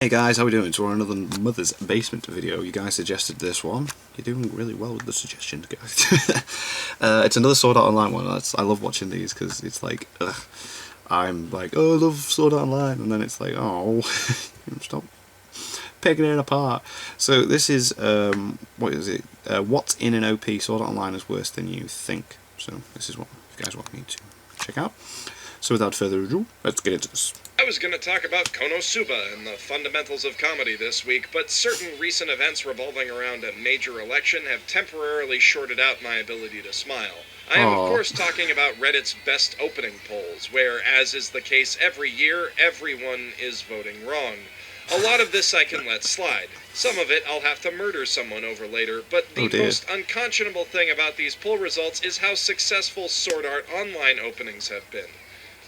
Hey guys, how we doing? So we're on another Mother's Basement video. You guys suggested this one. You're doing really well with the suggestions, guys. It's another Sword Art Online one. I love watching these because it's like, I'm like, oh, I love Sword Art Online, and then it's like, oh, stop picking it apart. So this is, what is it? What's in an OP Sword Art Online is worse than you think. So this is what you guys want me to check out. So without further ado, let's get into this. I was going to talk about Konosuba and the fundamentals of comedy this week, but certain recent events revolving around a major election have temporarily shorted out my ability to smile. I am, of course, talking about Reddit's best opening polls, where, as is the case every year, everyone is voting wrong. A lot of this I can let slide. Some of it I'll have to murder someone over later, but the most unconscionable thing about these poll results is how successful Sword Art Online openings have been.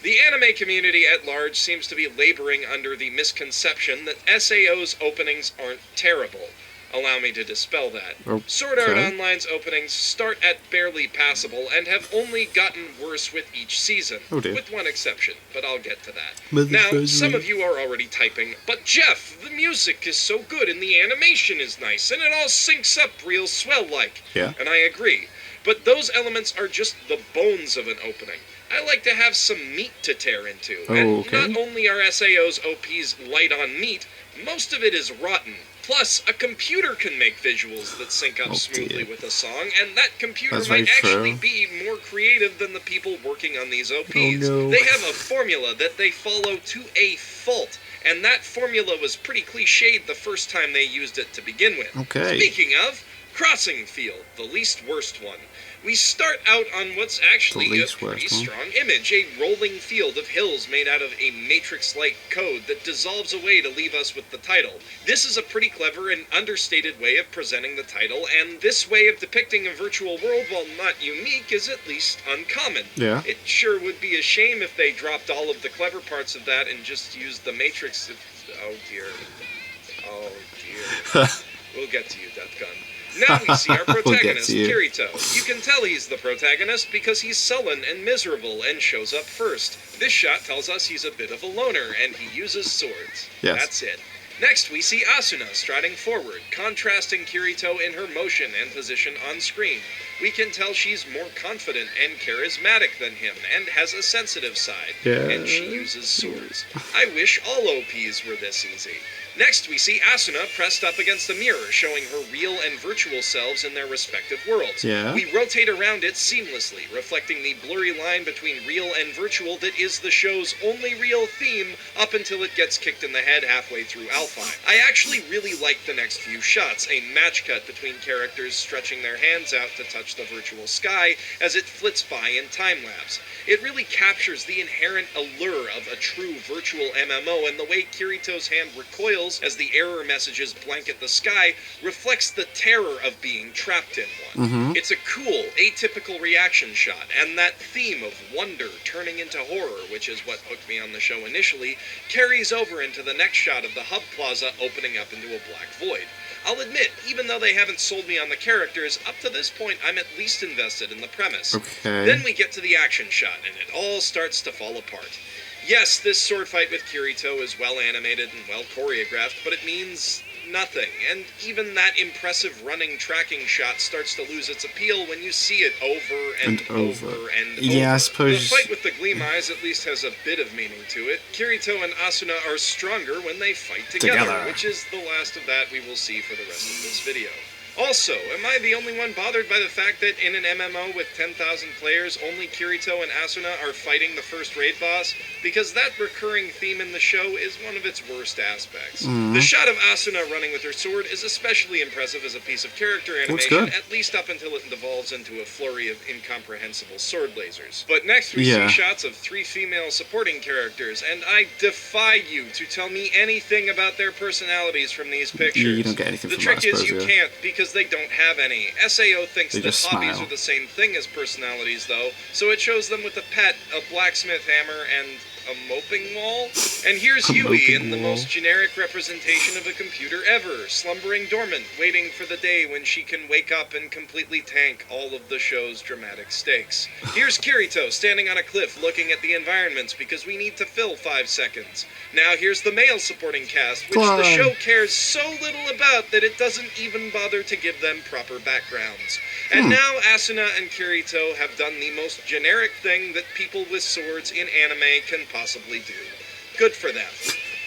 The anime community at large seems to be laboring under the misconception that SAO's openings aren't terrible. Allow me to dispel that. Sword Art Online's openings start at barely passable and have only gotten worse with each season. With one exception, but I'll get to that. Now, some of you are already typing, but Jeff, the music is so good and the animation is nice and it all syncs up real swell-like. Yeah. And I agree. But those elements are just the bones of an opening. I like to have some meat to tear into, and not only are SAO's OPs light on meat, most of it is rotten. Plus, a computer can make visuals that sync up smoothly with a song, and that computer might actually be more creative than the people working on these OPs. They have a formula that they follow to a fault, and that formula was pretty cliched the first time they used it to begin with. Speaking of, Crossing Field, the least worst one. We start out on what's actually a pretty strong image, a rolling field of hills made out of a matrix-like code that dissolves away to leave us with the title. This is a pretty clever and understated way of presenting the title, and this way of depicting a virtual world, while not unique, is at least uncommon. It sure would be a shame if they dropped all of the clever parts of that and just used the matrix. Oh dear. Oh dear. We'll get to you, Death Gun. Now we see our protagonist, Kirito. You can tell he's the protagonist because he's sullen and miserable and shows up first. This shot tells us he's a bit of a loner and he uses swords. That's it. Next, we see Asuna striding forward, contrasting Kirito in her motion and position on screen. We can tell she's more confident and charismatic than him, and has a sensitive side, and she uses swords. I wish all OPs were this easy. Next, we see Asuna pressed up against a mirror, showing her real and virtual selves in their respective worlds. We rotate around it seamlessly, reflecting the blurry line between real and virtual that is the show's only real theme up until it gets kicked in the head halfway through Alpha. I actually really like the next few shots, a match cut between characters stretching their hands out to touch the virtual sky as it flits by in time-lapse. It really captures the inherent allure of a true virtual MMO, and the way Kirito's hand recoils as the error messages blanket the sky reflects the terror of being trapped in one. It's a cool, atypical reaction shot, and that theme of wonder turning into horror, which is what hooked me on the show initially, carries over into the next shot of the hub plaza opening up into a black void. I'll admit, even though they haven't sold me on the characters, up to this point I'm at least invested in the premise. Then we get to the action shot, and it all starts to fall apart. Yes, this sword fight with Kirito is well animated and well choreographed, but it means nothing, and even that impressive running tracking shot starts to lose its appeal when you see it over and over. I suppose the fight with the Gleam Eyes at least has a bit of meaning to it. Kirito and Asuna are stronger when they fight together, which is the last of that we will see for the rest of this video. Also, am I the only one bothered by the fact that in an MMO with 10,000 players, only Kirito and Asuna are fighting the first raid boss? Because that recurring theme in the show is one of its worst aspects. The shot of Asuna running with her sword is especially impressive as a piece of character animation, at least up until it devolves into a flurry of incomprehensible sword lasers. But next we see shots of 3 female supporting characters, and I defy you to tell me anything about their personalities from these pictures. You don't get anything from that, The trick is you can't, because they don't have any. SAO thinks that hobbies are the same thing as personalities, though, so it shows them with a pet, a blacksmith hammer, and A moping wall? And here's A Yui in moping the wall. most generic representation of a computer ever, slumbering dormant, waiting for the day when she can wake up and completely tank all of the show's dramatic stakes. Here's Kirito standing on a cliff looking at the environments because we need to fill 5 seconds. Now here's the male supporting cast, which the show cares so little about that it doesn't even bother to give them proper backgrounds. And now Asuna and Kirito have done the most generic thing that people with swords in anime can possibly do. Good for them.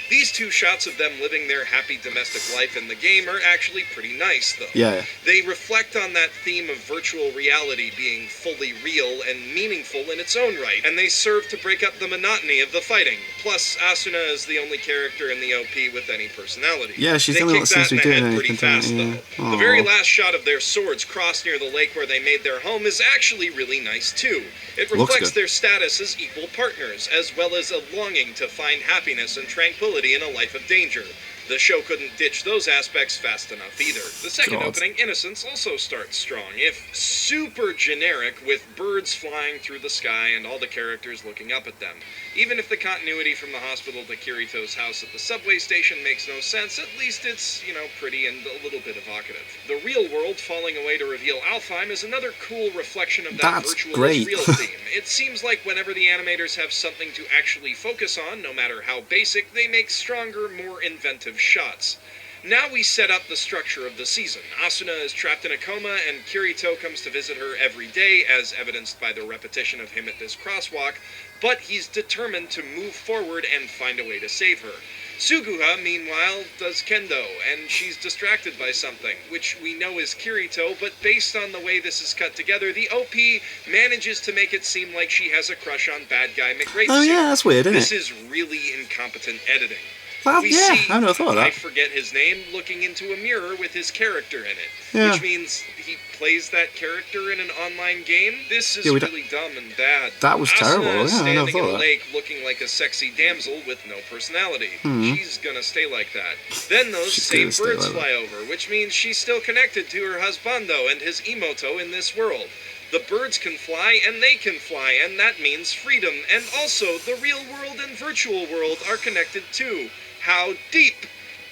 These 2 shots of them living their happy domestic life in the game are actually pretty nice, though. Yeah. They reflect on that theme of virtual reality being fully real and meaningful in its own right, and they serve to break up the monotony of the fighting. Plus, Asuna is the only character in the OP with any personality. Yeah, she's they the only one kick that seems that to in be the doing head pretty fast, anything. though. The very last shot of their swords crossed near the lake where they made their home is actually really nice, too. It reflects their status as equal partners, as well as a longing to find happiness and tranquility in a life of danger. The show couldn't ditch those aspects fast enough either. The second opening, Innocence, also starts strong, if super generic, with birds flying through the sky and all the characters looking up at them. Even if the continuity from the hospital to Kirito's house at the subway station makes no sense, at least it's, pretty and a little bit evocative. The real world falling away to reveal Alfheim is another cool reflection of that virtual is real theme. It seems like whenever the animators have something to actually focus on, no matter how basic, they make stronger, more inventive shots. Now we set up the structure of the season. Asuna is trapped in a coma, and Kirito comes to visit her every day, as evidenced by the repetition of him at this crosswalk, but he's determined to move forward and find a way to save her. Suguha, meanwhile, does kendo, and she's distracted by something, which we know is Kirito, but based on the way this is cut together, the OP manages to make it seem like she has a crush on bad guy McRae. Oh yeah, that's weird, isn't This is really incompetent editing. Well, we yeah, see, I never thought of that. I forget his name, looking into a mirror with his character in it, which means he plays that character in an online game. This is really dumb and bad. That was terrible. Asuna is I never standing thought in of a that. lake looking like a sexy damsel with no personality. She's gonna stay like that. Then those same birds fly over, which means she's still connected to her husbando and his Imoto in this world. The birds can fly, and they can fly, and that means freedom. And also, the real world and virtual world are connected too. How deep?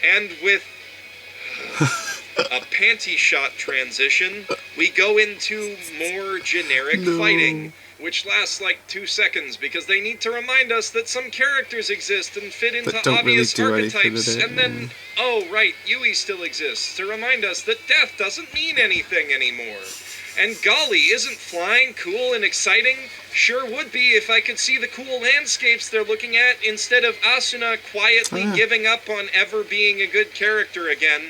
And with a panty shot transition, we go into more generic fighting, which lasts like 2 seconds because they need to remind us that some characters exist and fit into obvious archetypes, and then, oh right, Yui still exists to remind us that death doesn't mean anything anymore. And golly, isn't flying cool and exciting? Sure would be if I could see the cool landscapes they're looking at instead of Asuna quietly giving up on ever being a good character again.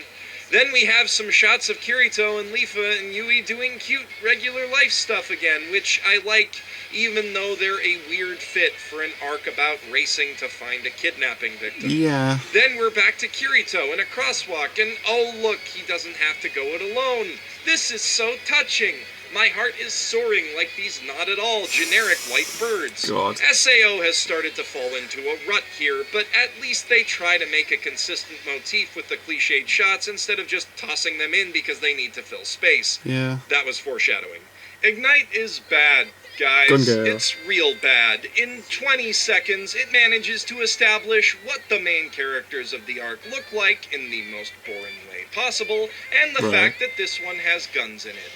Then we have some shots of Kirito and Lifa and Yui doing cute regular life stuff again, which I like, even though they're a weird fit for an arc about racing to find a kidnapping victim. Yeah. Then we're back to Kirito in a crosswalk, and oh look, he doesn't have to go it alone. This is so touching. My heart is soaring like these not at all generic white birds. God. SAO has started to fall into a rut here, but at least they try to make a consistent motif with the cliched shots instead of just tossing them in because they need to fill space. Yeah. That was foreshadowing. Ignite is bad, guys. It's real bad. In 20 seconds, it manages to establish what the main characters of the arc look like in the most boring way possible, and the fact that this one has guns in it.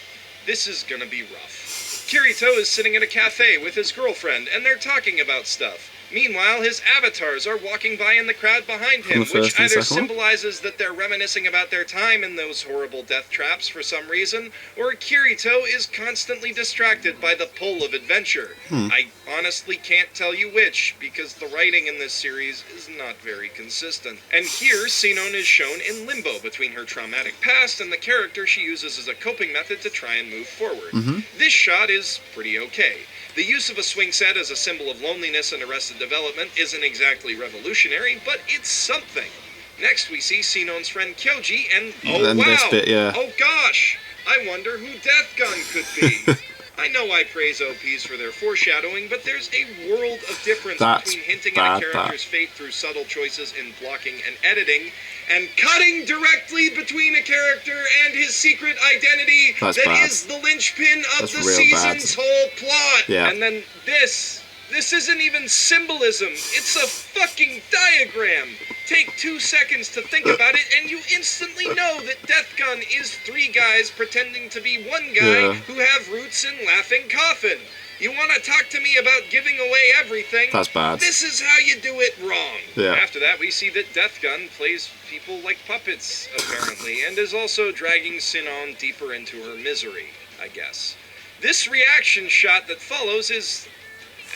This is gonna be rough. Kirito is sitting at a cafe with his girlfriend, and they're talking about stuff. Meanwhile, his avatars are walking by in the crowd behind him, which either symbolizes that they're reminiscing about their time in those horrible death traps for some reason, or Kirito is constantly distracted by the pull of adventure. I honestly can't tell you which, because the writing in this series is not very consistent. And here, Sinon is shown in limbo between her traumatic past and the character she uses as a coping method to try and move forward. This shot is pretty okay. The use of a swing set as a symbol of loneliness and Arrested Development isn't exactly revolutionary, but it's something. Next we see Sinon's friend Kyoji, and oh wow! Oh gosh! I wonder who Death Gun could be. I know I praise OPs for their foreshadowing, but there's a world of difference between hinting at a character's fate through subtle choices in blocking and editing, and cutting directly between a character and his secret identity is the linchpin of the season's whole plot. And then this This isn't even symbolism. It's a fucking diagram. Take 2 seconds to think about it, and you instantly know that Death Gun is 3 guys pretending to be 1 guy who have roots in Laughing Coffin. You want to talk to me about giving away everything? That's bad. This is how you do it wrong. Yeah. After that, we see that Death Gun plays people like puppets, apparently, and is also dragging Sinon deeper into her misery, I guess. This reaction shot that follows is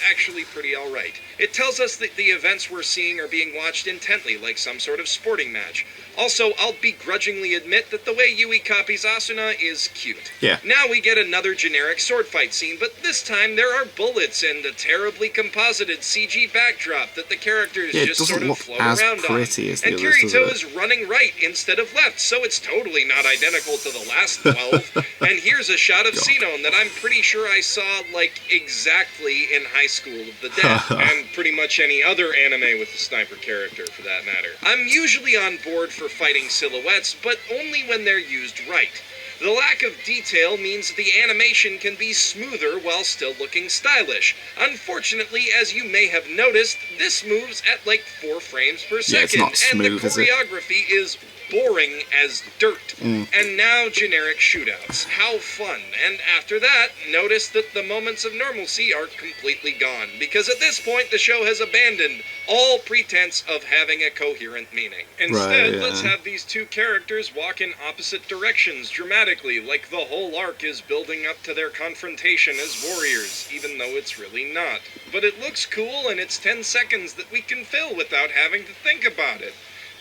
actually pretty alright. It tells us that the events we're seeing are being watched intently, like some sort of sporting match. Also, I'll begrudgingly admit that the way Yui copies Asuna is cute. Yeah. Now we get another generic sword fight scene, but this time there are bullets and a terribly composited CG backdrop that the characters just sort of float around on. And Kirito is running right instead of left, so it's totally not identical to the last 12. And here's a shot of Sinon that I'm pretty sure I saw, like, exactly in High School of the Dead, and pretty much any other anime with a sniper character, for that matter. I'm usually on board for fighting silhouettes, but only when they're used right. The lack of detail means the animation can be smoother while still looking stylish. Unfortunately, as you may have noticed, this moves at like 4 frames per second, it's not smooth, and the choreography is boring as dirt. And now generic shootouts. How fun. And after that, notice that the moments of normalcy are completely gone, because at this point the show has abandoned all pretense of having a coherent meaning. Instead, let's have these 2 characters walk in opposite directions dramatically, like the whole arc is building up to their confrontation as warriors, even though it's really not. But it looks cool, and it's 10 seconds that we can fill without having to think about it.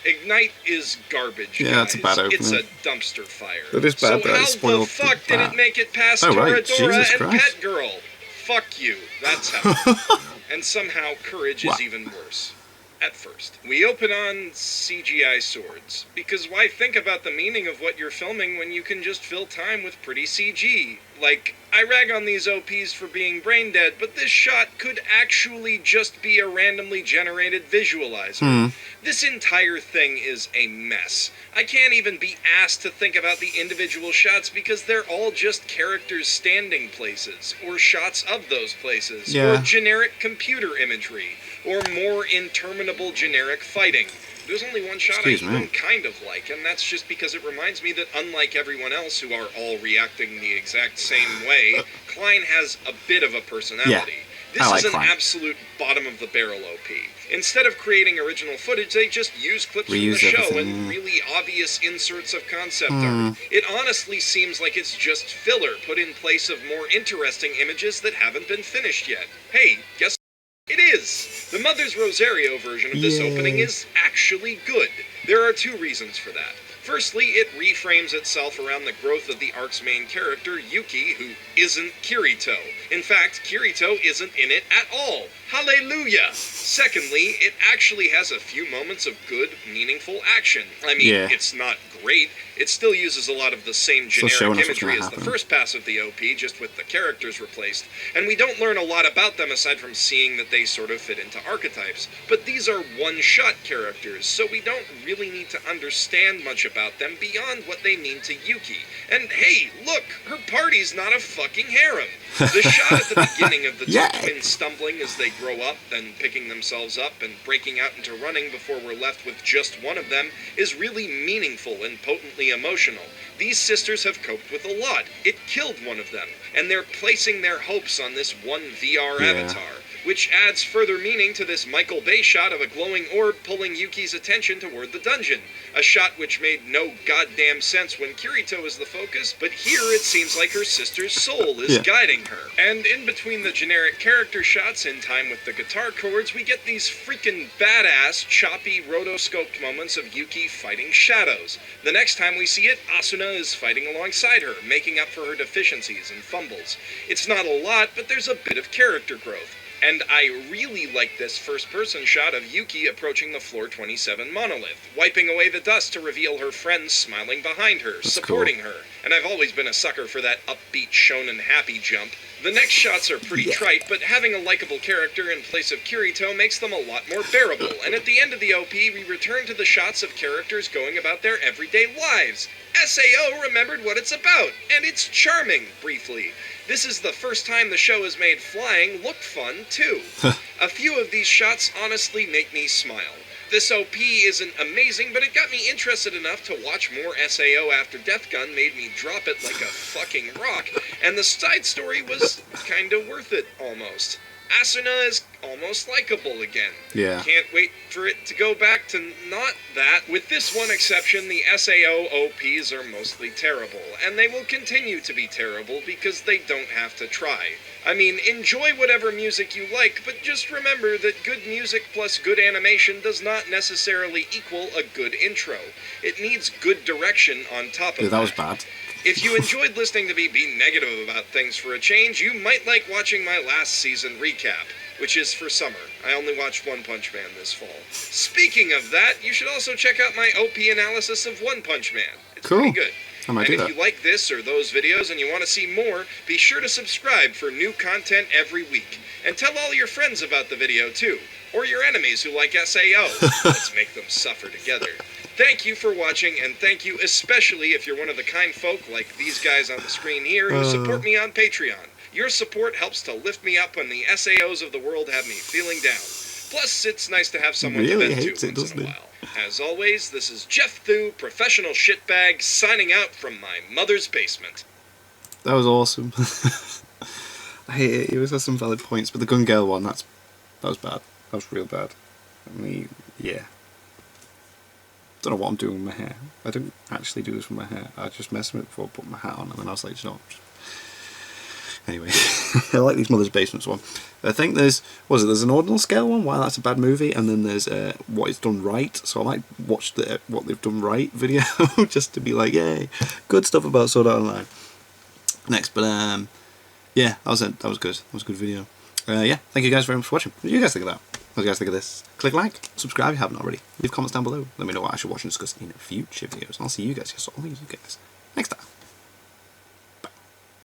Ignite is garbage, yeah, guys. It's a bad opening. It's a dumpster fire. It is bad, so how the fuck did it make it past Toradora and Pet Girl? Fuck you. That's how. And somehow courage is even worse. At first. We open on CGI swords, because why think about the meaning of what you're filming when you can just fill time with pretty CG? Like, I rag on these OPs for being brain dead, but this shot could actually just be a randomly generated visualizer. This entire thing is a mess. I can't even be asked to think about the individual shots because they're all just characters' standing places, or shots of those places, or generic computer imagery, or more interminable generic fighting. There's only one shot I even kind of like, and that's just because it reminds me that unlike everyone else who are all reacting the exact same way, Klein has a bit of a personality. This is an absolute bottom-of-the-barrel OP. Instead of creating original footage, they just use clips from the show and really obvious inserts of concept art. It honestly seems like it's just filler put in place of more interesting images that haven't been finished yet. Hey, guess it is! The Mother's Rosario version of this opening is actually good. There are 2 reasons for that. Firstly, it reframes itself around the growth of the arc's main character, Yuki, who isn't Kirito. In fact, Kirito isn't in it at all. Hallelujah! Secondly, it actually has a few moments of good, meaningful action. I mean, it's not great. It still uses a lot of the same generic imagery as the first pass of the OP, just with the characters replaced. And we don't learn a lot about them aside from seeing that they sort of fit into archetypes. But these are one-shot characters, so we don't really need to understand much about them beyond what they mean to Yuki. And hey, look! Her party's not a fucking harem! The shot at the beginning of the 2 twins stumbling as they grow up, then picking themselves up and breaking out into running before we're left with just one of them is really meaningful and potently emotional. These sisters have coped with a lot. It killed one of them, and they're placing their hopes on this one VR avatar, which adds further meaning to this Michael Bay shot of a glowing orb pulling Yuki's attention toward the dungeon, a shot which made no goddamn sense when Kirito is the focus, but here it seems like her sister's soul is guiding her. And in between the generic character shots in time with the guitar chords, we get these freaking badass, choppy, rotoscoped moments of Yuki fighting shadows. The next time we see it, Asuna is fighting alongside her, making up for her deficiencies and fumbles. It's not a lot, but there's a bit of character growth. And I really like this first-person shot of Yuki approaching the Floor 27 monolith, wiping away the dust to reveal her friends smiling behind her, supporting her. And I've always been a sucker for that upbeat shonen happy jump. The next shots are pretty trite, but having a likable character in place of Kirito makes them a lot more bearable, and at the end of the OP, we return to the shots of characters going about their everyday lives. SAO remembered what it's about, and it's charming, briefly. This is the first time the show has made flying look fun, too. A few of these shots honestly make me smile. This OP isn't amazing, but it got me interested enough to watch more SAO after Death Gun made me drop it like a fucking rock, and the side story was kinda worth it, almost. Asuna is almost likable again. Yeah. Can't wait for it to go back to not that. With this one exception, the SAO OPs are mostly terrible, and they will continue to be terrible because they don't have to try. I mean, enjoy whatever music you like, but just remember that good music plus good animation does not necessarily equal a good intro. It needs good direction on top of that. That was bad. If you enjoyed listening to me be negative about things for a change, you might like watching my last season recap, which is for summer. I only watched One Punch Man this fall. Speaking of that, you should also check out my OP analysis of One Punch Man. It's pretty good. I might and do if that. you like this or those videos and you want to see more, be sure to subscribe for new content every week. And tell all your friends about the video too. Or your enemies who like SAO. Let's make them suffer together. Thank you for watching, and thank you especially if you're one of the kind folk like these guys on the screen here who support me on Patreon. Your support helps to lift me up when the SAOs of the world have me feeling down. Plus, it's nice to have someone to vent to once in a while. As always, this is Jeff Thu, professional shitbag, signing out from my mother's basement. That was awesome. I hate it. It was had some valid points, but the Gun Girl one, that was bad. That was real bad. I mean, yeah. Don't know what I'm doing with my hair. I don't actually do this with my hair. I just mess with it before I put my hat on, and then I was like, you know. Anyway, I like these Mother's Basements one. I think there's an ordinal scale one, wow, that's a bad movie, and then there's what it's done right. So I might watch what they've done right video just to be like, yay, good stuff about Sword Art Online. Next, but yeah, that was it. That was good. That was a good video. Yeah, thank you guys very much for watching. What do you guys think of that? What do you guys think of this? Click like, subscribe if you haven't already. Leave comments down below. Let me know what I should watch and discuss in future videos. And I'll see you guys, all you guys, next time.